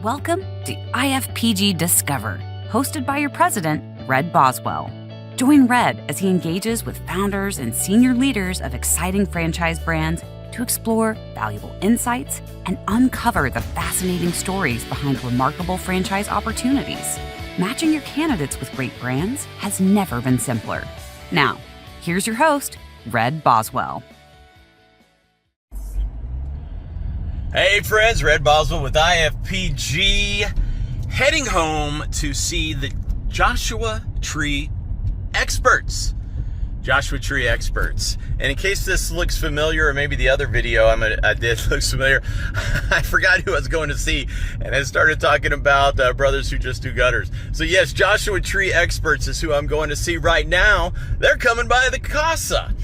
Welcome to IFPG Discover, hosted by your president, Red Boswell. Join Red as he engages with founders and senior leaders of exciting franchise brands to explore valuable insights and uncover the fascinating stories behind remarkable franchise opportunities. Matching your candidates with great brands has never been simpler. Now, here's your host, Red Boswell. Hey friends, Red Boswell with IFPG, heading home to see the Joshua Tree Experts. Joshua Tree Experts. And in case this looks familiar, or maybe the other video I did looks familiar, I forgot who I was going to see, and I started talking about Brothers Who Just Do Gutters. So yes, Joshua Tree Experts is who I'm going to see right now. They're coming by the Casa.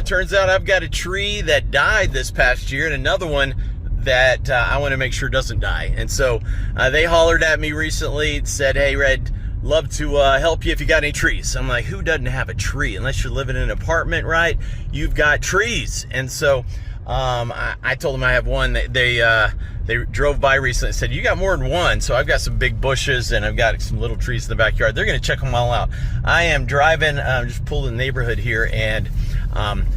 Turns out I've got a tree that died this past year and another one that I want to make sure doesn't die. And so they hollered at me recently and said, hey Red, love to help you if you got any trees. I'm like, who doesn't have a tree? Unless you're living in an apartment, right? You've got trees. And so I told them I have one. They drove by recently and said, you got more than one. So I've got some big bushes and I've got some little trees in the backyard. They're going to check them all out. I am driving, just pulling the neighborhood here, and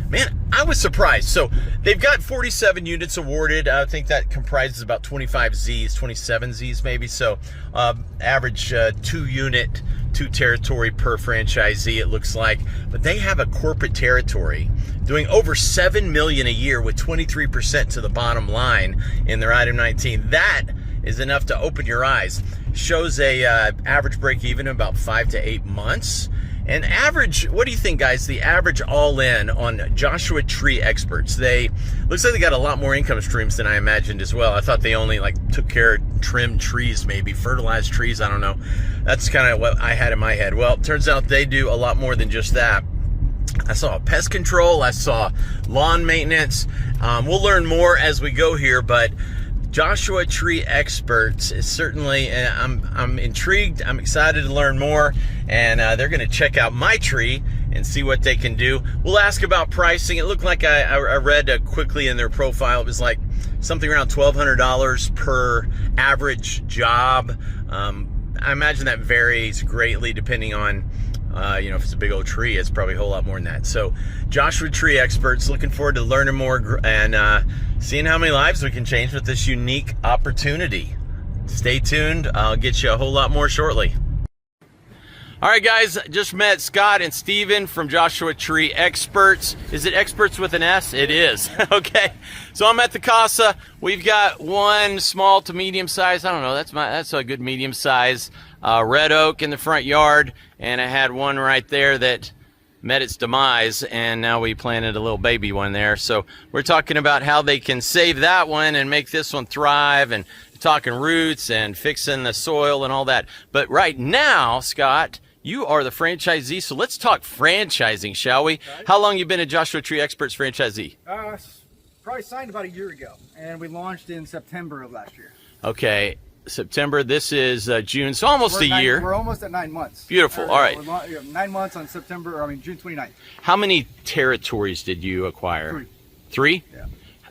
man, I was surprised. So they've got 47 units awarded. I think that comprises about 25 Zs, 27 Zs maybe. So average 2 territory per franchisee, it looks like. But they have a corporate territory doing over $7 million a year with 23% to the bottom line in their item 19. That is enough to open your eyes. Shows a average break even in about 5 to 8 months. And average, what do you think, guys? The average all-in on Joshua Tree Experts. Looks like they got a lot more income streams than I imagined as well. I thought they only took care of trimmed trees, maybe fertilized trees. I don't know. That's kind of what I had in my head. Well, it turns out they do a lot more than just that. I saw pest control. I saw lawn maintenance. We'll learn more as we go here, but Joshua Tree Experts is certainly, I'm intrigued. I'm excited to learn more, and they're going to check out my tree and see what they can do. We'll ask about pricing. It looked like I read quickly in their profile, it was like something around $1,200 per average job. I imagine that varies greatly depending on if it's a big old tree, it's probably a whole lot more than that. So Joshua Tree Experts, looking forward to learning more and seeing how many lives we can change with this unique opportunity. Stay tuned. I'll get you a whole lot more shortly. All right, guys, just met Scott and Steven from Joshua Tree Experts. Is it Experts with an S? It is. Okay. So I'm at the Casa. We've got one small to medium size. I don't know. That's a good medium size red oak in the front yard, and I had one right there that met its demise, and now we planted a little baby one there. So we're talking about how they can save that one and make this one thrive, and talking roots and fixing the soil and all that. But right now, Scott, you are the franchisee, so let's talk franchising, shall we? Okay. How long you been a Joshua Tree Experts franchisee? Probably signed about a year ago, and we launched in September of last year. Okay, September. This is June, so almost a year. We're almost at 9 months. Beautiful. All right. 9 months on June 29th. How many territories did you acquire? 3. 3?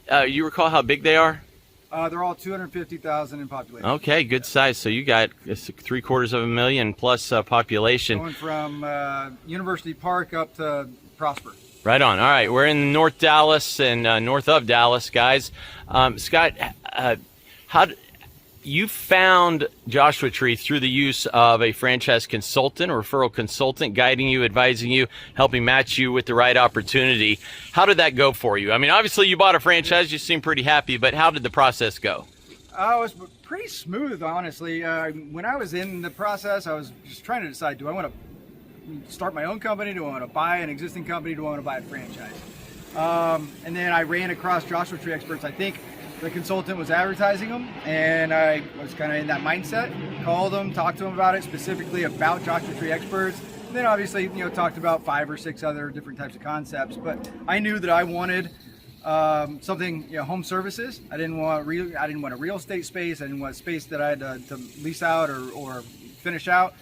Yeah. You recall how big they are? They're all 250,000 in population. Okay, good size. So you got 750,000 plus population. Going from University Park up to Prosper. Right on. All right, we're in North Dallas and north of Dallas, guys. Scott, you found Joshua Tree through the use of a franchise consultant or referral consultant guiding you, advising you, helping match you with the right opportunity. How did that go for you? I mean, obviously you bought a franchise, you seem pretty happy, but how did the process go? It was pretty smooth, honestly. When I was in the process, I was just trying to decide, do I want to start my own company? Do I want to buy an existing company? Do I want to buy a franchise? And then I ran across Joshua Tree Experts. I think the consultant was advertising them, and I was kind of in that mindset. Called them, talked to them about it, specifically about Joshua Tree Experts. And then obviously, talked about 5 or 6 other different types of concepts. But I knew that I wanted something, home services. I didn't want a real estate space. I didn't want a space that I had to lease out or finish out.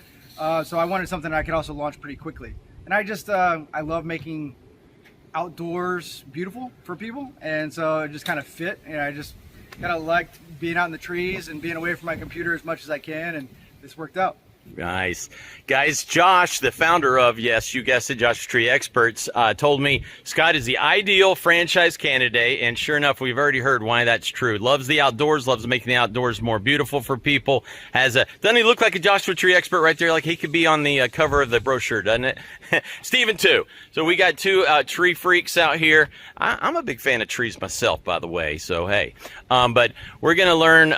So I wanted something that I could also launch pretty quickly. And I love making outdoors beautiful for people, and so it just kind of fit, and I just kind of liked being out in the trees and being away from my computer as much as I can, and this worked out. Nice. Guys, Josh, the founder of, yes, you guessed it, Joshua Tree Experts, told me Scott is the ideal franchise candidate, and sure enough, we've already heard why that's true. Loves the outdoors, loves making the outdoors more beautiful for people. Doesn't he look like a Joshua Tree Expert right there? Like he could be on the cover of the brochure, doesn't it? Stephen, too. So we got two tree freaks out here. I'm a big fan of trees myself, by the way, so hey. But we're going to learn,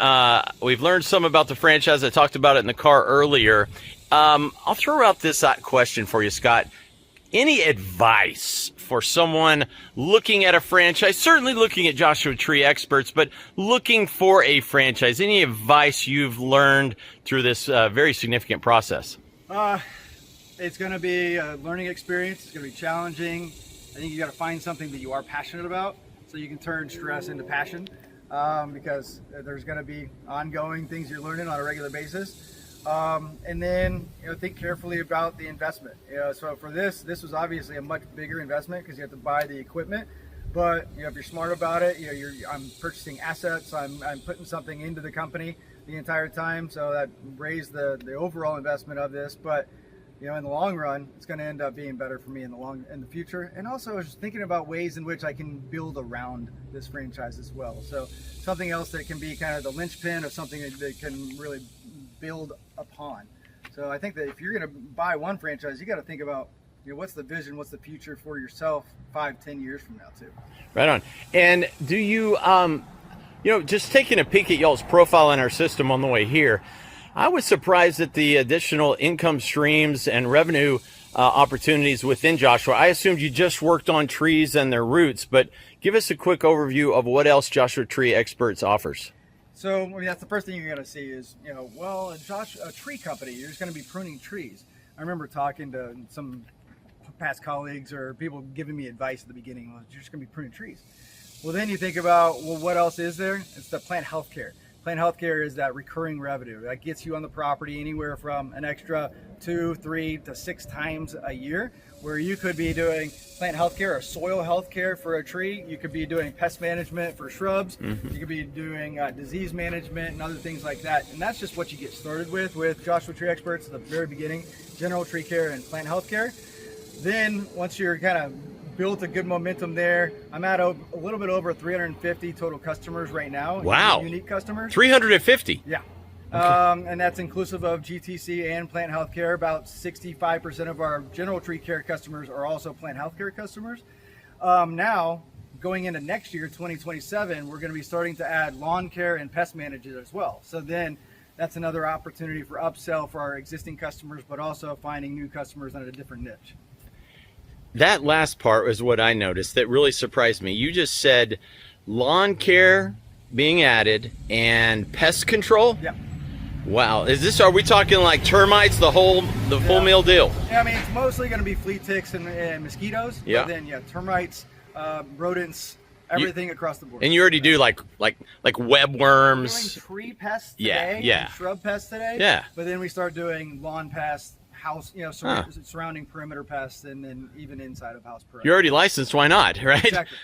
we've learned some about the franchise. I talked about it in the car earlier. I'll throw out this question for you, Scott. Any advice for someone looking at a franchise, certainly looking at Joshua Tree Experts, but looking for a franchise? Any advice you've learned through this very significant process? It's going to be a learning experience. It's going to be challenging. I think you got to find something that you are passionate about so you can turn stress into passion, because there's going to be ongoing things you're learning on a regular basis. And then, think carefully about the investment. So for this was obviously a much bigger investment because you have to buy the equipment. But if you're smart about it, I'm purchasing assets. I'm putting something into the company the entire time, so that raised the overall investment of this. But in the long run, it's going to end up being better for me in the future. And also, I was just thinking about ways in which I can build around this franchise as well. So something else that can be kind of the linchpin of something that can really build upon. So I think that if you're going to buy one franchise, you got to think about what's the vision, what's the future for yourself 5-10 years from now too. Right on. And do you just taking a peek at y'all's profile in our system on the way here, I was surprised at the additional income streams and revenue opportunities within Joshua. I assumed you just worked on trees and their roots, but give us a quick overview of what else Joshua Tree Experts offers. So, that's the first thing you're going to see is, a tree company, you're just going to be pruning trees. I remember talking to some past colleagues or people giving me advice at the beginning, you're just going to be pruning trees. Well, then you think about, what else is there? It's the plant healthcare. Plant healthcare is that recurring revenue that gets you on the property anywhere from an extra 2, 3 to 6 times a year, where you could be doing plant healthcare or soil healthcare for a tree. You could be doing pest management for shrubs. Mm-hmm. You could be doing disease management and other things like that. And that's just what you get started with Joshua Tree Experts at the very beginning, general tree care and plant healthcare. Then once you're kind of built a good momentum there, I'm at a little bit over 350 total customers right now. Wow. Unique customers. 350? Yeah. Okay. And that's inclusive of GTC and plant healthcare. About 65% of our general tree care customers are also plant healthcare customers. Now, going into next year, 2027, we're going to be starting to add lawn care and pest management as well. So then that's another opportunity for upsell for our existing customers, but also finding new customers on a different niche. That last part was what I noticed that really surprised me. You just said lawn care being added and pest control? Yeah. Wow. Are we talking like termites, the full meal deal? Yeah, it's mostly going to be flea ticks and mosquitoes. Yeah. But then, termites, rodents, everything across the board. And you already do like webworms. We're doing tree pests today. Yeah. Shrub pests today. Yeah. But then we start doing lawn pests, house, surrounding perimeter pests, and then even inside of house perimeter. You're already licensed, why not, right? Exactly.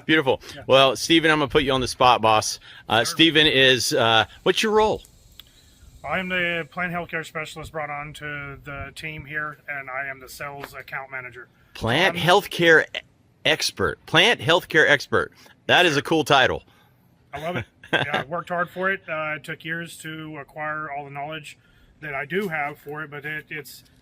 Beautiful. Yeah. Well, Stephen, I'm going to put you on the spot, boss. Stephen is, what's your role? I'm the plant healthcare specialist brought on to the team here, and I am the sales account manager. Plant healthcare expert. Plant healthcare expert. That is a cool title. I love it. Yeah, I worked hard for it. It took years to acquire all the knowledge that I do have for it, but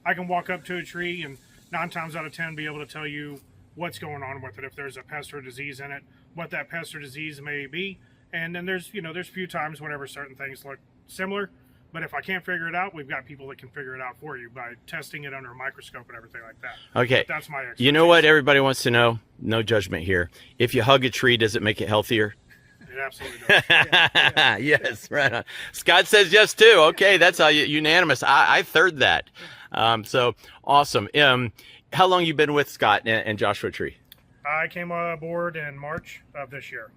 I can walk up to a tree and 9 times out of 10 be able to tell you what's going on with it, if there's a pest or disease in it, what that pest or disease may be. And then there's a few times whenever certain things look similar, but if I can't figure it out, we've got people that can figure it out for you by testing it under a microscope and everything like that. Okay. But that's my expertise. You know what everybody wants to know? No judgment here. If you hug a tree, does it make it healthier? It absolutely does. Yeah. Yes, right on. Scott says yes too. Okay, that's how unanimous. I third that. So awesome. How long you been with Scott and Joshua Tree? I came aboard in March of this year.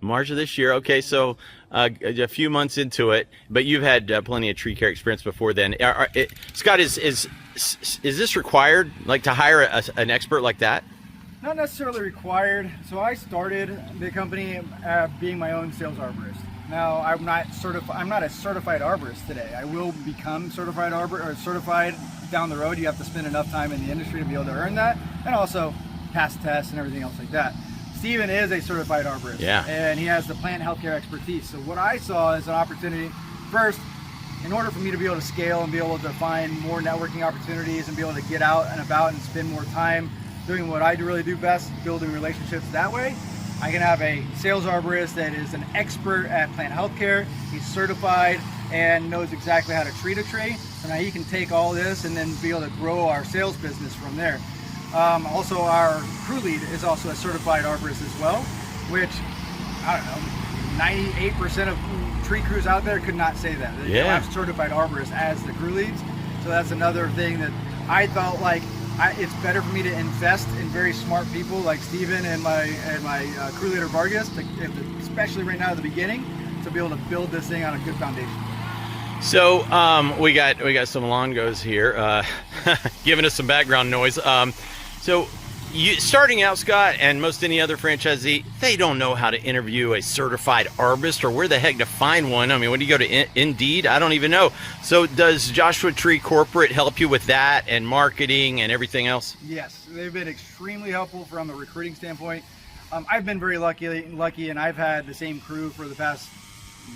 March of this year. Okay, so a few months into it, but you've had plenty of tree care experience before then. Scott, is this required, like to hire an expert like that? Not necessarily required. So I started the company being my own sales arborist. Now, I'm not a certified arborist today. I will become certified down the road. You have to spend enough time in the industry to be able to earn that, and also pass tests and everything else like that. Steven is a certified arborist, and he has the plant healthcare expertise. So what I saw is an opportunity, first, in order for me to be able to scale and be able to find more networking opportunities and be able to get out and about and spend more time doing what I really do best, building relationships that way, I can have a sales arborist that is an expert at plant healthcare. He's certified and knows exactly how to treat a tree. So now he can take all this and then be able to grow our sales business from there. Also, our crew lead is also a certified arborist as well, which, I don't know, 98% of tree crews out there could not say that. They don't have certified arborists as the crew leads. So that's another thing that I felt like it's better for me to invest in very smart people like Steven and my crew leader Vargas, especially right now at the beginning, to be able to build this thing on a good foundation. So we got some Longos here giving us some background noise. So you starting out, Scott, and most any other franchisee, they don't know how to interview a certified arborist or where the heck to find one. I mean, when you go to Indeed, I don't even know. So does Joshua Tree Corporate help you with that and marketing and everything else? Yes, they've been extremely helpful from a recruiting standpoint. I've been very lucky, and I've had the same crew for the past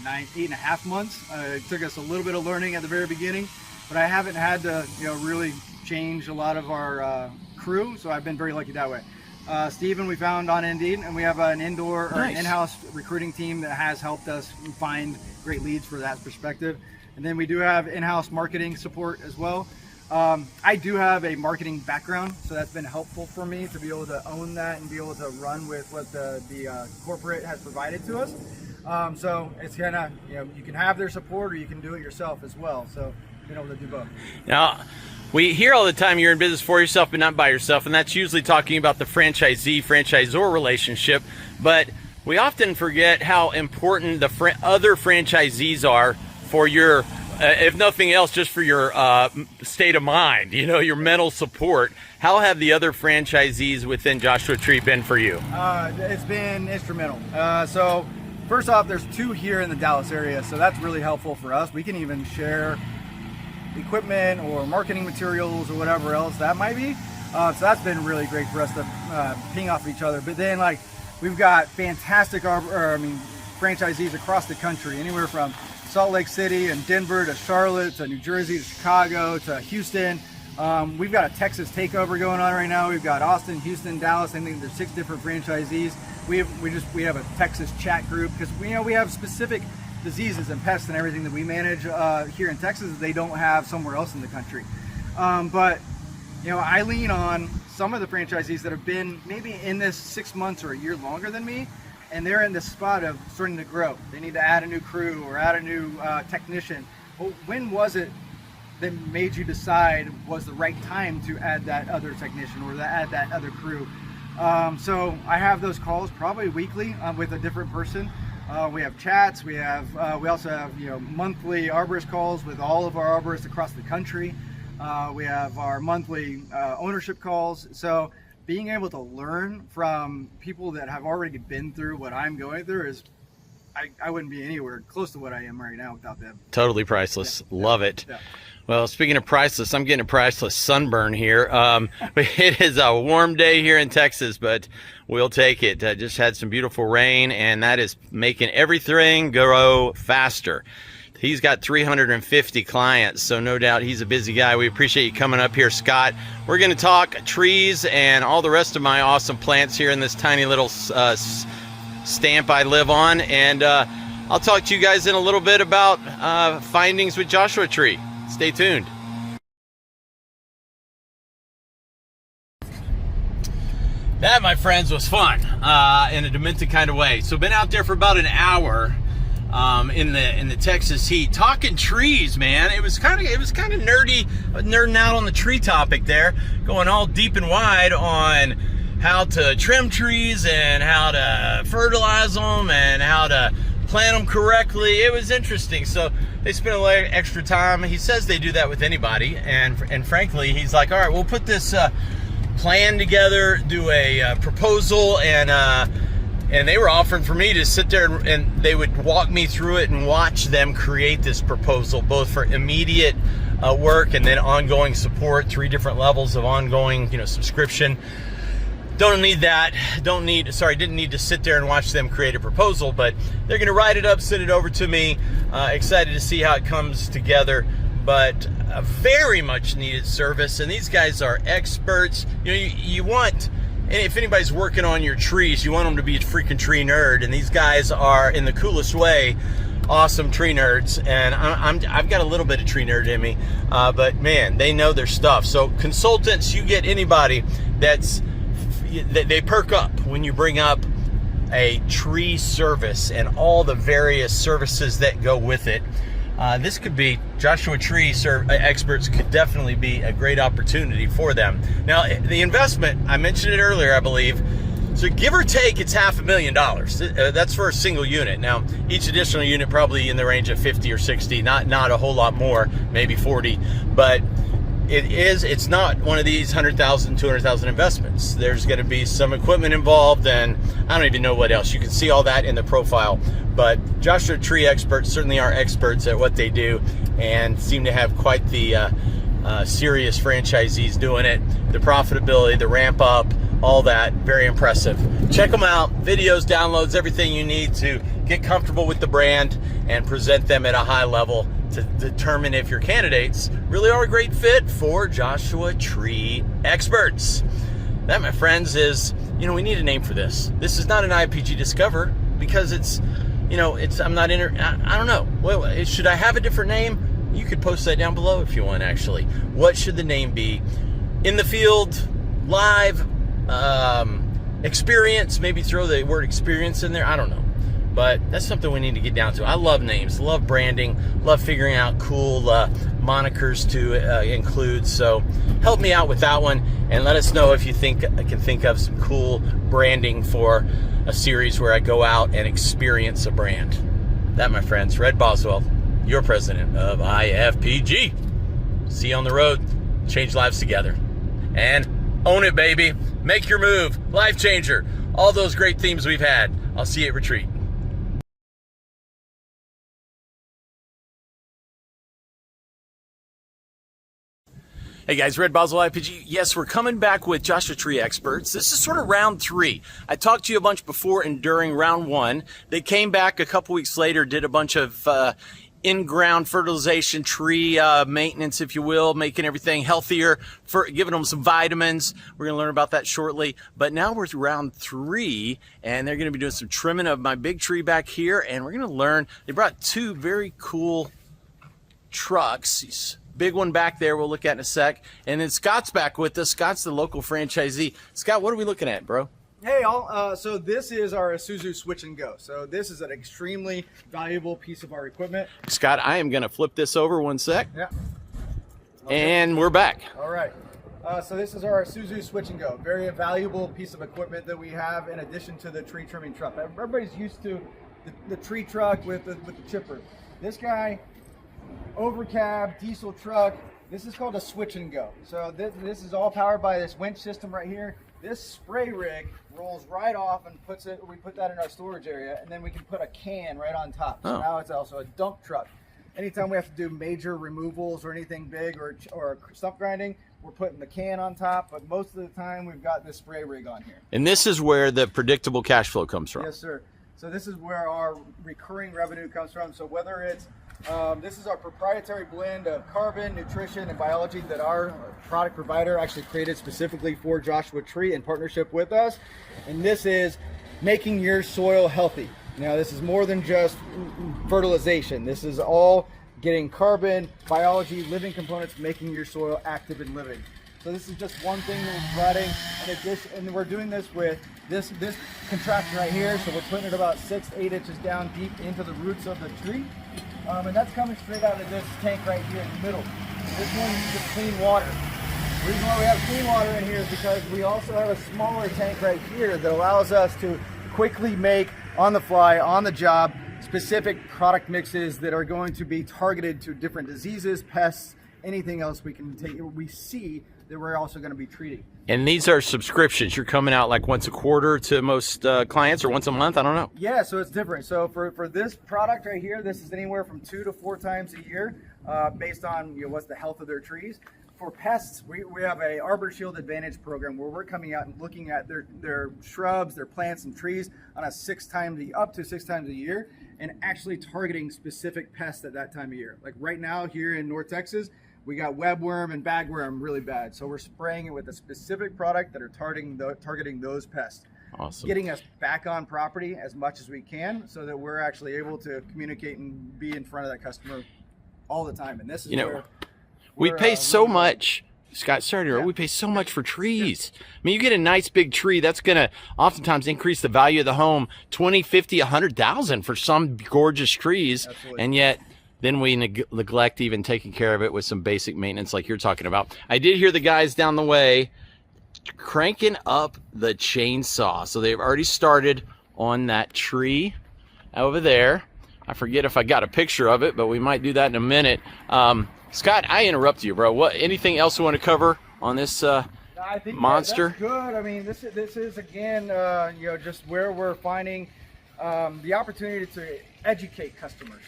8.5 months. It took us a little bit of learning at the very beginning, but I haven't had to really change a lot of our crew, so I've been very lucky that way. Steven we found on Indeed, and we have an in-house recruiting team that has helped us find great leads for that perspective. And then we do have in-house marketing support as well. I do have a marketing background, so that's been helpful for me to be able to own that and be able to run with what the corporate has provided to us. So it's kind of, you can have their support or you can do it yourself as well. So being able to do both. Now, we hear all the time you're in business for yourself but not by yourself, and that's usually talking about the franchisee-franchisor relationship, but we often forget how important the other franchisees are for your, if nothing else, just for your state of mind, your mental support. How have the other franchisees within Joshua Tree been for you? It's been instrumental. So first off, there's 2 here in the Dallas area, so that's really helpful for us. We can even share equipment or marketing materials or whatever else that might be. So that's been really great for us to ping off each other. But then, we've got fantastic franchisees across the country, anywhere from Salt Lake City and Denver to Charlotte to New Jersey to Chicago to Houston. We've got a Texas takeover going on right now. We've got Austin, Houston, Dallas. I think there's 6 different franchisees. We have a Texas chat group because we have specific diseases and pests and everything that we manage here in Texas that they don't have somewhere else in the country. But I lean on some of the franchisees that have been maybe in this 6 months or a year longer than me, and they're in the spot of starting to grow. They need to add a new crew or add a new technician. Well, when was it that made you decide was the right time to add that other technician or to add that other crew? So I have those calls probably weekly with a different person. We have chats. We also have monthly arborist calls with all of our arborists across the country. We have our monthly ownership calls. So being able to learn from people that have already been through what I'm going through is, I wouldn't be anywhere close to what I am right now without them. Totally priceless. Yeah. Love it. Yeah. Well, speaking of priceless, I'm getting a priceless sunburn here. It is a warm day here in Texas, but we'll take it. Just had some beautiful rain, and that is making everything grow faster. He's got 350 clients, so no doubt he's a busy guy. We appreciate you coming up here, Scott. We're going to talk trees and all the rest of my awesome plants here in this tiny little stamp I live on, and I'll talk to you guys in a little bit about findings with Joshua Tree. Stay tuned. That, my friends, was fun in a demented kind of way. So been out there for about an hour in the Texas heat, talking trees, man. It was kind of nerdy, nerding out on the tree topic there, going all deep and wide on how to trim trees and how to fertilize them and how to plant them correctly. It was interesting. So they spent a little extra time. He says they do that with anybody, and frankly, he's like, all right, we'll put this plan together, do a proposal, and and they were offering for me to sit there and they would walk me through it and watch them create this proposal, both for immediate work and then ongoing support, 3 different levels of ongoing, subscription. Didn't need to sit there and watch them create a proposal, but they're going to write it up, send it over to me. Excited to see how it comes together, but a very much needed service. And these guys are experts. You want, and if anybody's working on your trees, you want them to be a freaking tree nerd. And these guys are, in the coolest way, awesome tree nerds. And I've got a little bit of tree nerd in me, but man, they know their stuff. So consultants, you get anybody they perk up when you bring up a tree service and all the various services that go with it. This could be, Joshua Tree Experts could definitely be a great opportunity for them. Now, the investment, I mentioned it earlier, I believe, so give or take, it's $500,000. That's for a single unit. Now, each additional unit probably in the range of 50 or 60, not a whole lot more, maybe 40, but it's not one of these 100,000, 200,000 investments. There's going to be some equipment involved, and I don't even know what else. You can see all that in the profile. But Joshua Tree Experts certainly are experts at what they do, and seem to have quite the serious franchisees doing it. The profitability, the ramp up, all that, very impressive. Check them out. Videos, downloads, everything you need to get comfortable with the brand and present them at a high level to determine if your candidates really are a great fit for Joshua Tree Experts. That, my friends, is, we need a name for this. This is not an IFPG Discover, because I don't know. Well, should I have a different name? You could post that down below if you want, actually. What should the name be? In the field, live, experience, maybe throw the word experience in there. I don't know. But that's something we need to get down to. I love names, love branding, love figuring out cool monikers to include. So help me out with that one, and let us know if you can think of some cool branding for a series where I go out and experience a brand. That, my friends, Red Boswell, your president of IFPG. See you on the road. Change lives together. And own it, baby. Make your move. Life changer. All those great themes we've had. I'll see you at retreat. Hey guys, Red Boswell IFPG. Yes, we're coming back with Joshua Tree Experts. This is sort of round 3. I talked to you a bunch before and during round 1. They came back a couple weeks later, did a bunch of in-ground fertilization, tree maintenance, if you will, making everything healthier, giving them some vitamins. We're going to learn about that shortly. But now we're through round 3, and they're going to be doing some trimming of my big tree back here, and we're going to learn. They brought 2 very cool trucks. Big one back there we'll look at in a sec. And then Scott's back with us. Scott's the local franchisee. Scott, what are we looking at, bro? Hey all, so this is our Isuzu Switch and Go. So this is an extremely valuable piece of our equipment. Scott, I am gonna flip this over one sec. Yeah. And we're back. All right. So this is our Isuzu Switch and Go. Very valuable piece of equipment that we have in addition to the tree trimming truck. Everybody's used to the tree truck with the chipper. This guy, overcab, diesel truck. This is called a Switch and Go. So this is all powered by this winch system right here. This spray rig rolls right off and we put that in our storage area, and then we can put a can right on top. So now it's also a dump truck. Anytime we have to do major removals or anything big or stump grinding, we're putting the can on top, but most of the time we've got this spray rig on here. And this is where the predictable cash flow comes from. Yes, sir. So this is where our recurring revenue comes from. So whether it's this is our proprietary blend of carbon, nutrition, and biology that our product provider actually created specifically for Joshua Tree in partnership with us. And this is making your soil healthy. Now, this is more than just fertilization. This is all getting carbon, biology, living components, making your soil active and living. So this is just one thing that we're providing. And we're doing this with this contraption right here. So we're putting it about 6 to 8 inches down deep into the roots of the tree. And that's coming straight out of this tank right here in the middle. This one is just clean water. The reason why we have clean water in here is because we also have a smaller tank right here that allows us to quickly make, on the fly, on the job, specific product mixes that are going to be targeted to different diseases, pests, anything else we see that we're also going to be treating. And these are subscriptions. You're coming out like once a quarter to most clients, or once a month? I don't know. Yeah, so it's different. So for this product right here, this is anywhere from 2 to 4 times a year, based on what's the health of their trees. For pests, we have a Arbor Shield Advantage program where we're coming out and looking at their shrubs, their plants and trees on up to 6 times a year, and actually targeting specific pests at that time of year. Like right now here in North Texas, we got webworm and bagworm really bad. So we're spraying it with a specific product that are targeting those pests. Awesome. Getting us back on property as much as we can so that we're actually able to communicate and be in front of that customer all the time. And this is where we pay so much. Scott, sorry to interrupt. We pay so much for trees. I mean, you get a nice big tree, that's going to oftentimes increase the value of the home 20, 50, 100,000 for some gorgeous trees. Absolutely. And yet then we neglect even taking care of it with some basic maintenance like you're talking about. I did hear the guys down the way cranking up the chainsaw. So they've already started on that tree over there. I forget if I got a picture of it, but we might do that in a minute. Scott, I interrupt you, bro. Anything else you want to cover on this I think monster? that's good. I mean, this is again, just where we're finding the opportunity to educate customers.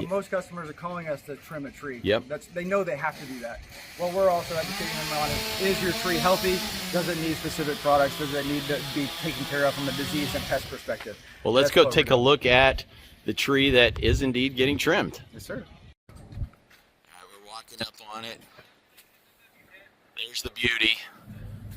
Most customers are calling us to trim a tree. Yep. They know they have to do that. Well, we're also educating them on is your tree healthy? Does it need specific products? Does it need to be taken care of from a disease and pest perspective? Well, let's go take a look at the tree that is indeed getting trimmed. Yes, sir. We're walking up on it. There's the beauty.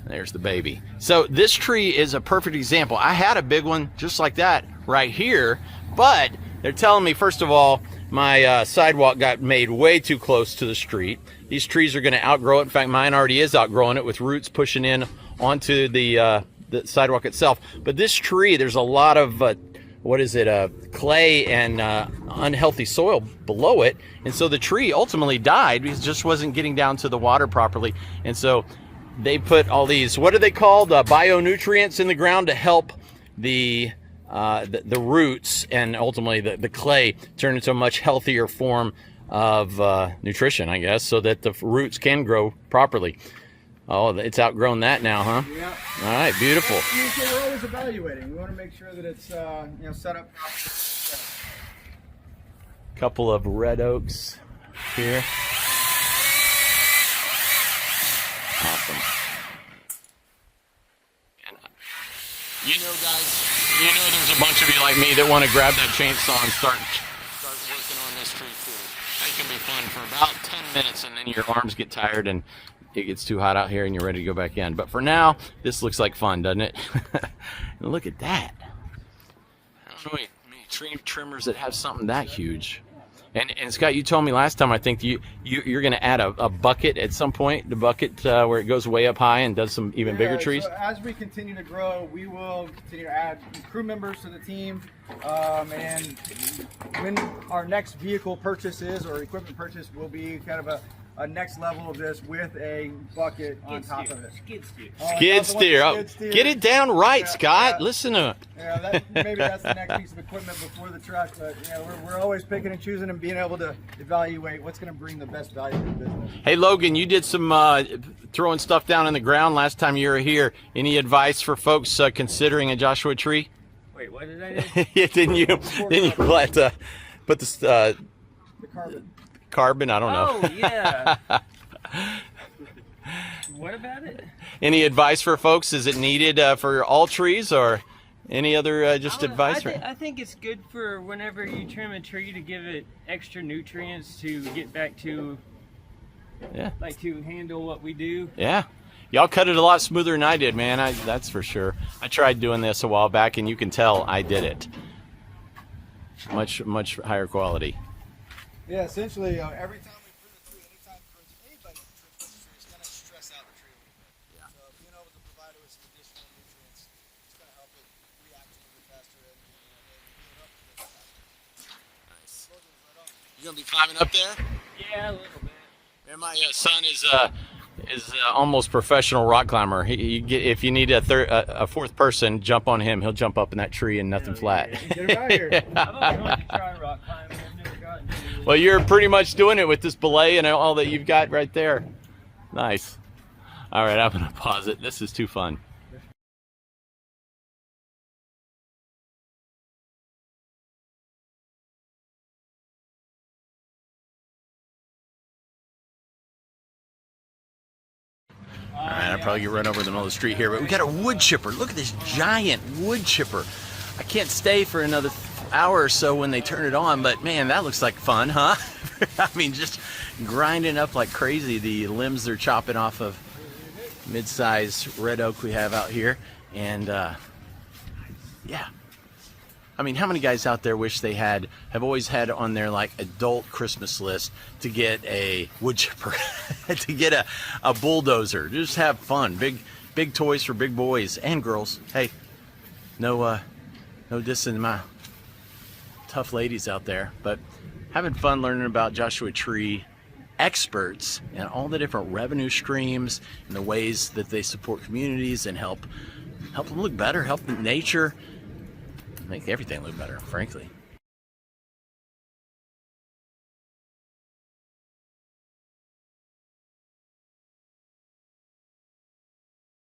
There's the baby. So this tree is a perfect example. I had a big one just like that right here, but they're telling me, first of all, my sidewalk got made way too close to the street. These trees are going to outgrow it. In fact, mine already is outgrowing it with roots pushing in onto the sidewalk itself. But this tree, there's a lot of clay and unhealthy soil below it, and so the tree ultimately died because it just wasn't getting down to the water properly. And so they put all these, what are they called, bionutrients in the ground to help the roots and ultimately the clay turn into a much healthier form of nutrition, I guess, so that the roots can grow properly. Oh, it's outgrown that now, huh? Yeah. All right, beautiful. We're always evaluating. We want to make sure that it's set up properly. Couple of red oaks here. Awesome. And guys, there's a bunch of you like me that want to grab that chainsaw and start working on this tree too. That can be fun for about 10 minutes, and then your arms get tired and it gets too hot out here and you're ready to go back in. But for now, this looks like fun, doesn't it? And look at that. I don't know many tree trimmers that have something that huge. And Scott, you told me last time, I think you're going to add a bucket at some point, the bucket where it goes way up high and does some even bigger trees. So as we continue to grow, we will continue to add crew members to the team. And when our next vehicle purchase is, or equipment purchase, will be kind of a next level of this with a bucket on top of it. Skid steer. Oh, get it down right, Yeah, Scott. yeah. Listen to it. Yeah, maybe that's the next piece of equipment before the truck. But we're always picking and choosing and being able to evaluate what's going to bring the best value to the business. Hey, Logan, you did some throwing stuff down in the ground last time you were here. Any advice for folks considering a Joshua tree? Wait, what did I do? Yeah, didn't you put the carbon. Carbon? I don't know. Oh, yeah. What about it? Any advice for folks? Is it needed for all trees, or any other advice? I think it's good for whenever you trim a tree to give it extra nutrients to get back to, to handle what we do. Yeah. Y'all cut it a lot smoother than I did, man. That's for sure. I tried doing this a while back, and you can tell I did it. Much higher quality. Yeah, essentially, every time we prune a tree, anytime anybody trims this tree, it's going to stress out the tree a little bit. Yeah. So being able to provide it with some additional nutrients, it's going to help it react a little bit faster and heal it up a bit faster. Nice. You gonna be climbing up there? Yeah, a little bit. And my son is almost professional rock climber. If you need a fourth person, jump on him. He'll jump up in that tree and nothing flat. Get him out here. I've always wanted to try rock climbing. I've never gotten to it. Well, you're pretty much doing it with this belay and all that you've got right there. Nice. All right, I'm gonna pause it. This is too fun. All right, I'll probably get run over in the middle of the street here, but we got a wood chipper. Look at this giant wood chipper. I can't stay for another hour or so when they turn it on, but man, that looks like fun, huh? I mean, just grinding up like crazy the limbs they're chopping off of mid-size red oak we have out here. And yeah, I mean, how many guys out there wish they have always had on their like adult Christmas list to get a wood chipper, to get a bulldozer, just have fun. Big toys for big boys and girls. Hey, no dissing my tough ladies out there, but having fun learning about Joshua Tree experts and all the different revenue streams and the ways that they support communities and help them look better, help nature, make everything look better, frankly.